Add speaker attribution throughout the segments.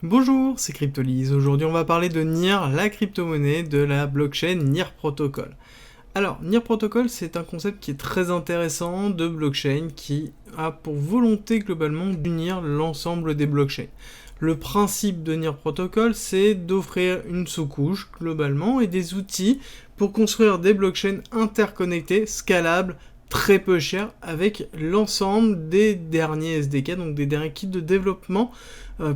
Speaker 1: Bonjour, c'est Cryptolyse. Aujourd'hui, on va parler de NIR, la crypto-monnaie de la blockchain NIR Protocol. Alors, NIR Protocol, c'est un concept qui est très intéressant de blockchain qui a pour volonté globalement d'unir l'ensemble des blockchains. Le principe de NIR Protocol, c'est d'offrir une sous-couche globalement et des outils pour construire des blockchains interconnectés, scalables, très peu chers, avec l'ensemble des derniers SDK, donc des derniers kits de développement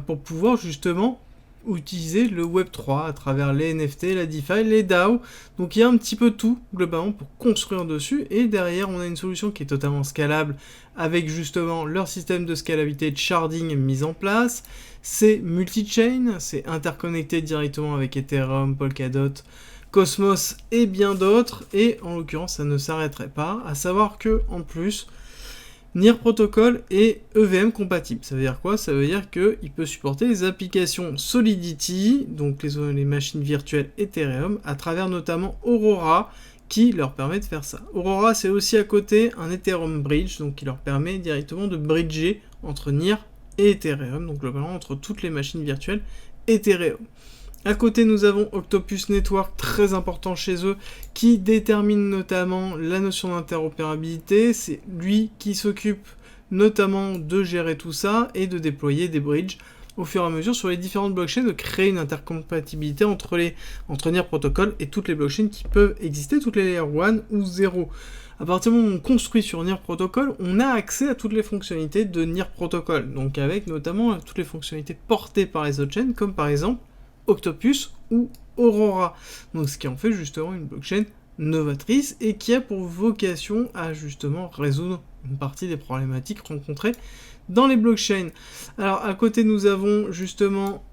Speaker 1: pour pouvoir justement utiliser le Web3 à travers les NFT, la DeFi, les DAO. Donc il y a un petit peu tout globalement pour construire dessus, et derrière on a une solution qui est totalement scalable avec justement leur système de scalabilité de sharding mis en place. C'est multi-chain, c'est interconnecté directement avec Ethereum, Polkadot, Cosmos et bien d'autres, et en l'occurrence ça ne s'arrêterait pas, à savoir que en plus NIR Protocol est EVM compatible. Ça veut dire quoi? Ça veut dire qu'il peut supporter les applications Solidity, donc les machines virtuelles Ethereum, à travers notamment Aurora, qui leur permet de faire ça. Aurora, c'est aussi à côté un Ethereum Bridge, donc qui leur permet directement de bridger entre NIR et Ethereum, donc globalement entre toutes les machines virtuelles Ethereum. À côté, nous avons Octopus Network, très important chez eux, qui détermine notamment la notion d'interopérabilité. C'est lui qui s'occupe notamment de gérer tout ça et de déployer des bridges au fur et à mesure sur les différentes blockchains, de créer une intercompatibilité entre NIR Protocol et toutes les blockchains qui peuvent exister, toutes les Layer 1 ou 0. À partir du moment où on construit sur NIR Protocol, on a accès à toutes les fonctionnalités de NIR Protocol, donc avec notamment toutes les fonctionnalités portées par les autres chaînes, comme par exemple Octopus ou Aurora. Donc ce qui en fait justement une blockchain novatrice et qui a pour vocation à justement résoudre une partie des problématiques rencontrées dans les blockchains. Alors à côté nous avons justement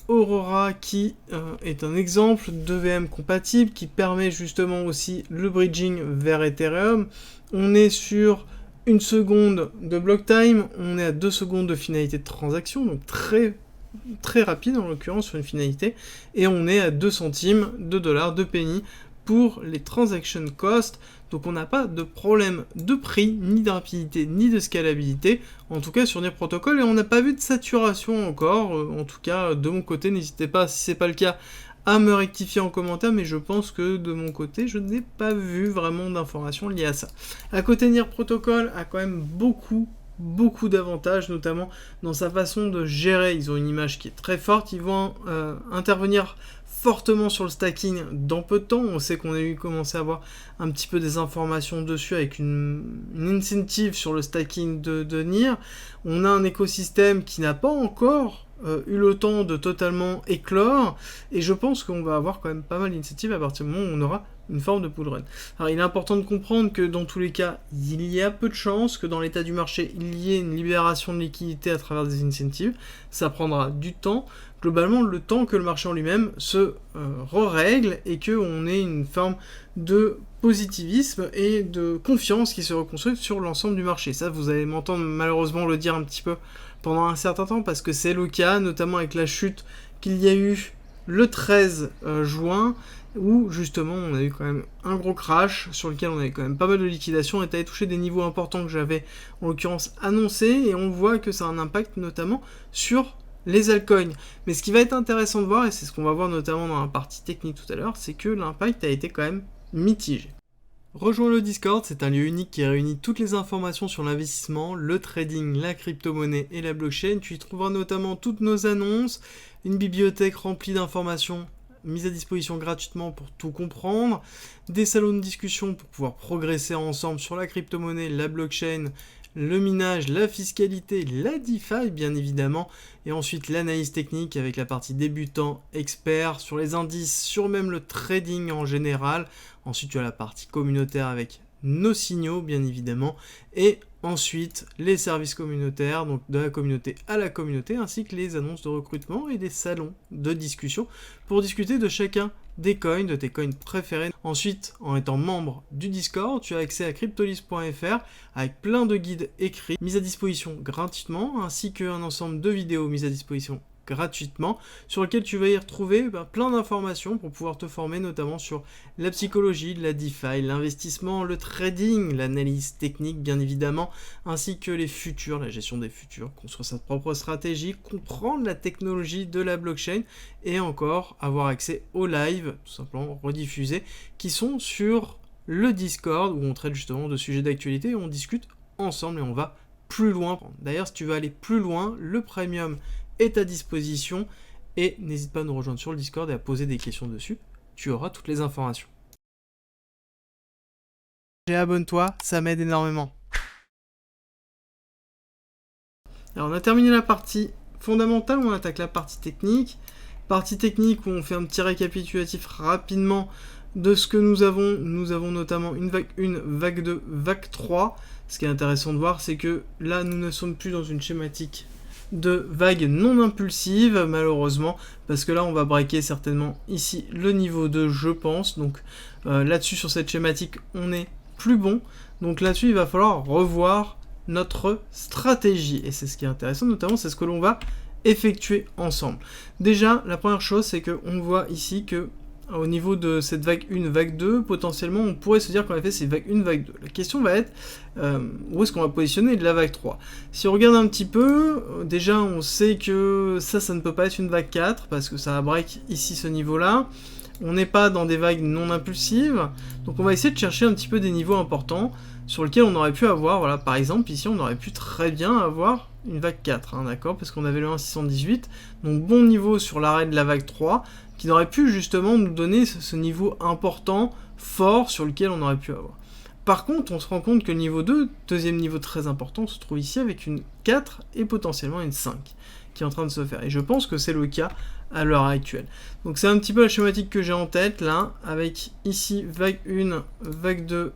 Speaker 1: Aurora qui est un exemple d'EVM compatible qui permet justement aussi le bridging vers Ethereum. On est sur 1 seconde de block time, on est à 2 secondes de finalité de transaction, donc très rapide en l'occurrence sur une finalité, et on est à 2 centimes de dollars, de penny pour les transaction costs, donc on n'a pas de problème de prix, ni de rapidité, ni de scalabilité, en tout cas sur NIR Protocol, et on n'a pas vu de saturation encore, en tout cas de mon côté, n'hésitez pas si c'est pas le cas à me rectifier en commentaire, mais je pense que de mon côté, je n'ai pas vu vraiment d'informations liées à ça. À côté, NIR Protocol a quand même beaucoup d'avantages, notamment dans sa façon de gérer. Ils ont une image qui est très forte, ils vont intervenir fortement sur le stacking dans peu de temps. On sait qu'on a commencé à avoir un petit peu des informations dessus avec une incentive sur le stacking de NIR. On a un écosystème qui n'a pas encore eu le temps de totalement éclore, et je pense qu'on va avoir quand même pas mal d'initiatives à partir du moment où on aura une forme de pool run. Alors il est important de comprendre que dans tous les cas, il y a peu de chances que dans l'état du marché, il y ait une libération de liquidité à travers des incentives. Ça prendra du temps. Globalement, le temps que le marché en lui-même se règle et qu'on ait une forme de positivisme et de confiance qui se reconstruit sur l'ensemble du marché. Ça, vous allez m'entendre malheureusement le dire un petit peu pendant un certain temps, parce que c'est le cas, notamment avec la chute qu'il y a eu le 13 juin, où justement on a eu quand même un gros crash sur lequel on avait quand même pas mal de liquidations, et t'avais touché des niveaux importants que j'avais en l'occurrence annoncé, et on voit que ça a un impact notamment sur les altcoins. Mais ce qui va être intéressant de voir, et c'est ce qu'on va voir notamment dans la partie technique tout à l'heure, c'est que l'impact a été quand même mitigé. Rejoins le Discord, c'est un lieu unique qui réunit toutes les informations sur l'investissement, le trading, la crypto-monnaie et la blockchain. Tu y trouveras notamment toutes nos annonces, une bibliothèque remplie d'informations mises à disposition gratuitement pour tout comprendre, des salons de discussion pour pouvoir progresser ensemble sur la crypto-monnaie, la blockchain, le minage, la fiscalité, la DeFi bien évidemment, et ensuite l'analyse technique avec la partie débutant, expert, sur les indices, sur même le trading en général. Ensuite tu as la partie communautaire avec nos signaux bien évidemment, et ensuite les services communautaires, donc de la communauté à la communauté, ainsi que les annonces de recrutement et des salons de discussion pour discuter de chacun des coins, de tes coins préférés. Ensuite, en étant membre du Discord, tu as accès à cryptolyse.fr avec plein de guides écrits mis à disposition gratuitement, ainsi qu'un ensemble de vidéos mises à disposition gratuitement, sur lequel tu vas y retrouver plein d'informations pour pouvoir te former notamment sur la psychologie, la DeFi, l'investissement, le trading, l'analyse technique bien évidemment, ainsi que les futurs, la gestion des futurs, construire sa propre stratégie, comprendre la technologie de la blockchain et encore avoir accès aux lives, tout simplement rediffusés, qui sont sur le Discord où on traite justement de sujets d'actualité et on discute ensemble et on va plus loin. D'ailleurs, si tu veux aller plus loin, le Premium est à disposition et n'hésite pas à nous rejoindre sur le Discord et à poser des questions dessus. Tu auras toutes les informations. Et abonne-toi, ça m'aide énormément. Alors, on a terminé la partie fondamentale, on attaque la partie technique. Partie technique où on fait un petit récapitulatif rapidement de ce que nous avons. Nous avons notamment une vague 1, vague 2, vague 3. Ce qui est intéressant de voir, c'est que là, nous ne sommes plus dans une schématique de vague non impulsive, malheureusement, parce que là, on va breaker certainement ici le niveau 2, je pense. Donc là-dessus, sur cette schématique, on est plus bon. Donc là-dessus, il va falloir revoir notre stratégie. Et c'est ce qui est intéressant, notamment, c'est ce que l'on va effectuer ensemble. Déjà, la première chose, c'est qu'on voit ici que au niveau de cette vague 1, vague 2, potentiellement, on pourrait se dire qu'on a fait ces vague 1, vague 2. La question va être, où est-ce qu'on va positionner de la vague 3 ? Si on regarde un petit peu, déjà, on sait que ça ne peut pas être une vague 4, parce que ça va break ici ce niveau-là. On n'est pas dans des vagues non impulsives, donc on va essayer de chercher un petit peu des niveaux importants, sur lesquels on aurait pu avoir, voilà, par exemple, ici, on aurait pu très bien avoir une vague 4, hein, d'accord, parce qu'on avait le 1,618, donc bon niveau sur l'arrêt de la vague 3, qui aurait pu justement nous donner ce niveau important, fort, sur lequel on aurait pu avoir. Par contre, on se rend compte que le niveau 2, deuxième niveau très important, se trouve ici avec une 4 et potentiellement une 5, qui est en train de se faire. Et je pense que c'est le cas à l'heure actuelle. Donc c'est un petit peu la schématique que j'ai en tête, là, avec ici vague 1, vague 2,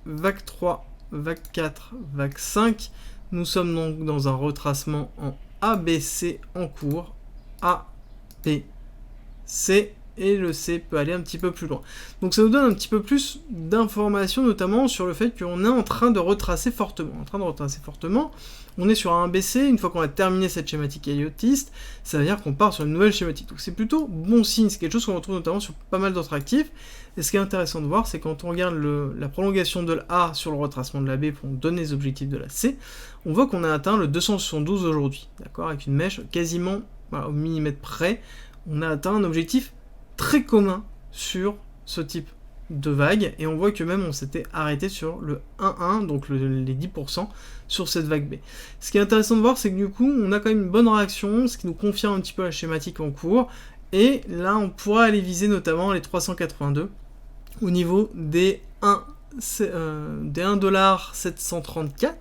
Speaker 1: vague 3, vague 4, vague 5. Nous sommes donc dans un retracement en ABC en cours, A, B, C, et le C peut aller un petit peu plus loin. Donc ça nous donne un petit peu plus d'informations, notamment sur le fait qu'on est en train de retracer fortement. On est sur un ABC, une fois qu'on a terminé cette schématique Elliotiste, ça veut dire qu'on part sur une nouvelle schématique. Donc c'est plutôt bon signe, c'est quelque chose qu'on retrouve notamment sur pas mal d'autres actifs. Et ce qui est intéressant de voir, c'est quand on regarde la prolongation de l'A sur le retracement de la B pour nous donner les objectifs de la C, on voit qu'on a atteint le 272 aujourd'hui, d'accord, avec une mèche quasiment au millimètre près. On a atteint un objectif très commun sur ce type de vague, et on voit que même on s'était arrêté sur le 1,1, donc les 10% sur cette vague B. Ce qui est intéressant de voir, c'est que du coup, on a quand même une bonne réaction, ce qui nous confirme un petit peu la schématique en cours, et là, on pourra aller viser notamment les 382 au niveau des 1,734$,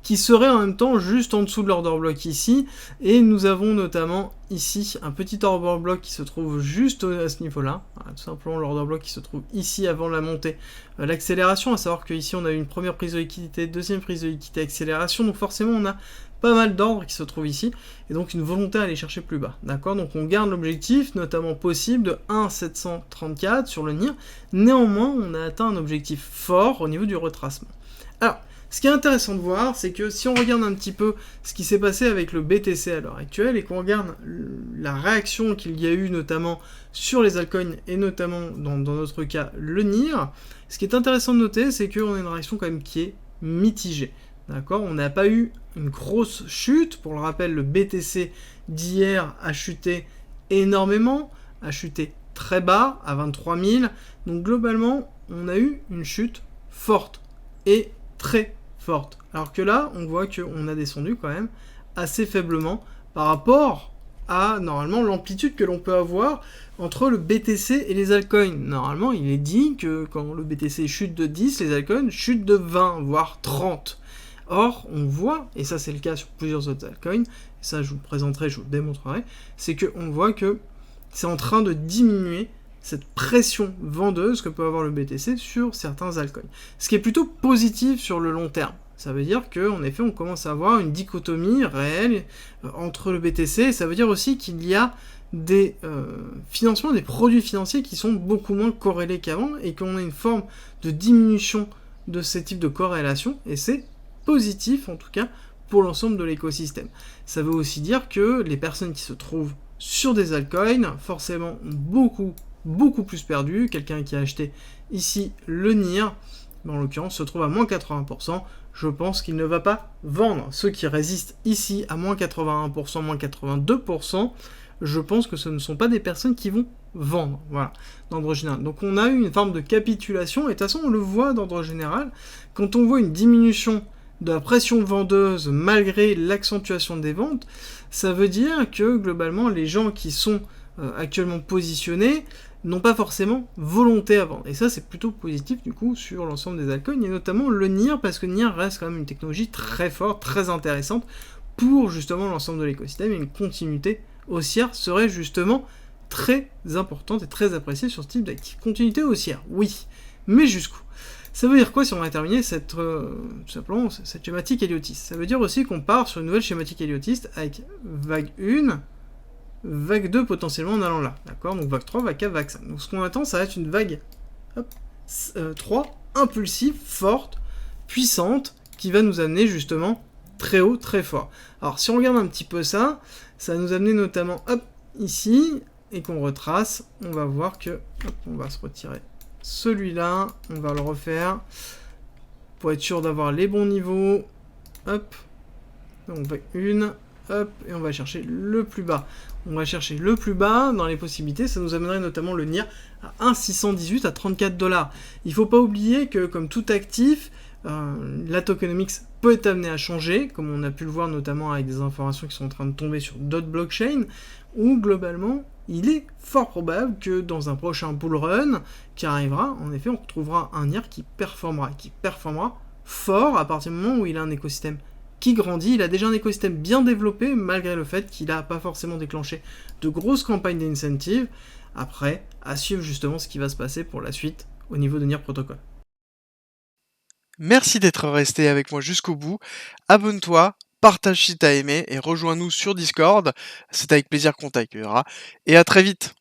Speaker 1: qui serait en même temps juste en dessous de l'order block ici, et nous avons notamment ici un petit order block qui se trouve juste à ce niveau-là, voilà, tout simplement l'order block qui se trouve ici avant la montée, l'accélération, à savoir qu'ici on a eu une première prise de liquidité, deuxième prise de liquidité, accélération, donc forcément on a pas mal d'ordres qui se trouvent ici, et donc une volonté à aller chercher plus bas, d'accord, donc on garde l'objectif, notamment possible, de 1,734 sur le NIR, néanmoins on a atteint un objectif fort au niveau du retracement. Alors, ce qui est intéressant de voir, c'est que si on regarde un petit peu ce qui s'est passé avec le BTC à l'heure actuelle, et qu'on regarde la réaction qu'il y a eu notamment sur les altcoins, et notamment dans notre cas le NIR, ce qui est intéressant de noter, c'est qu'on a une réaction quand même qui est mitigée. D'accord, on n'a pas eu une grosse chute. Pour le rappel, le BTC d'hier a chuté énormément, a chuté très bas, à 23 000. Donc globalement, on a eu une chute forte et très forte. Alors que là, on voit qu'on a descendu quand même assez faiblement par rapport à, normalement, l'amplitude que l'on peut avoir entre le BTC et les altcoins. Normalement, il est dit que quand le BTC chute de 10, les altcoins chutent de 20, voire 30. Or, on voit, et ça c'est le cas sur plusieurs autres altcoins, et ça je vous le présenterai, je vous le démontrerai, c'est qu'on voit que c'est en train de diminuer cette pression vendeuse que peut avoir le BTC sur certains altcoins. Ce qui est plutôt positif sur le long terme. Ça veut dire qu'en effet, on commence à avoir une dichotomie réelle entre le BTC, et ça veut dire aussi qu'il y a des financements, des produits financiers qui sont beaucoup moins corrélés qu'avant, et qu'on a une forme de diminution de ces types de corrélation, et c'est positif en tout cas pour l'ensemble de l'écosystème. Ça veut aussi dire que les personnes qui se trouvent sur des altcoins, forcément, ont beaucoup plus perdu. Quelqu'un qui a acheté ici le NIR, en l'occurrence, se trouve à moins 80%. Je pense qu'il ne va pas vendre. Ceux qui résistent ici à moins 81%, moins 82%, je pense que ce ne sont pas des personnes qui vont vendre, voilà, d'ordre général. Donc on a eu une forme de capitulation, et de toute façon on le voit d'ordre général, quand on voit une diminution de la pression vendeuse malgré l'accentuation des ventes, ça veut dire que globalement les gens qui sont actuellement positionnés n'ont pas forcément volonté à vendre. Et ça c'est plutôt positif du coup sur l'ensemble des altcoins, et notamment le NIR, parce que NIR reste quand même une technologie très forte, très intéressante pour justement l'ensemble de l'écosystème, et une continuité haussière serait justement très importante et très appréciée sur ce type d'actif. Continuité haussière, oui, mais jusqu'où? Ça veut dire quoi si on a terminé cette schématique héliotiste? Ça veut dire aussi qu'on part sur une nouvelle schématique héliotiste avec vague 1, vague 2 potentiellement en allant là, d'accord? Donc vague 3, vague 4, vague 5. Donc ce qu'on attend, ça va être une vague 3 impulsive, forte, puissante, qui va nous amener justement très haut, très fort. Alors si on regarde un petit peu ça, ça va nous amener notamment ici, et qu'on retrace, on va voir que, on va se retirer celui-là, on va le refaire, pour être sûr d'avoir les bons niveaux, hop, on va une, hop, et on va chercher le plus bas. On va chercher le plus bas dans les possibilités, ça nous amènerait notamment le NIR à 1,618 à 34 $. Il ne faut pas oublier que, comme tout actif, la tokenomics peut être amenée à changer, comme on a pu le voir notamment avec des informations qui sont en train de tomber sur d'autres blockchains, où globalement, il est fort probable que dans un prochain bull run qui arrivera, en effet, on retrouvera un NIR qui performera fort à partir du moment où il a un écosystème qui grandit. Il a déjà un écosystème bien développé, malgré le fait qu'il n'a pas forcément déclenché de grosses campagnes d'incentive. Après, à suivre justement ce qui va se passer pour la suite au niveau de NIR Protocol.
Speaker 2: Merci d'être resté avec moi jusqu'au bout. Abonne-toi, partage si t'as aimé et rejoins-nous sur Discord. C'est avec plaisir qu'on t'accueillera. Et à très vite.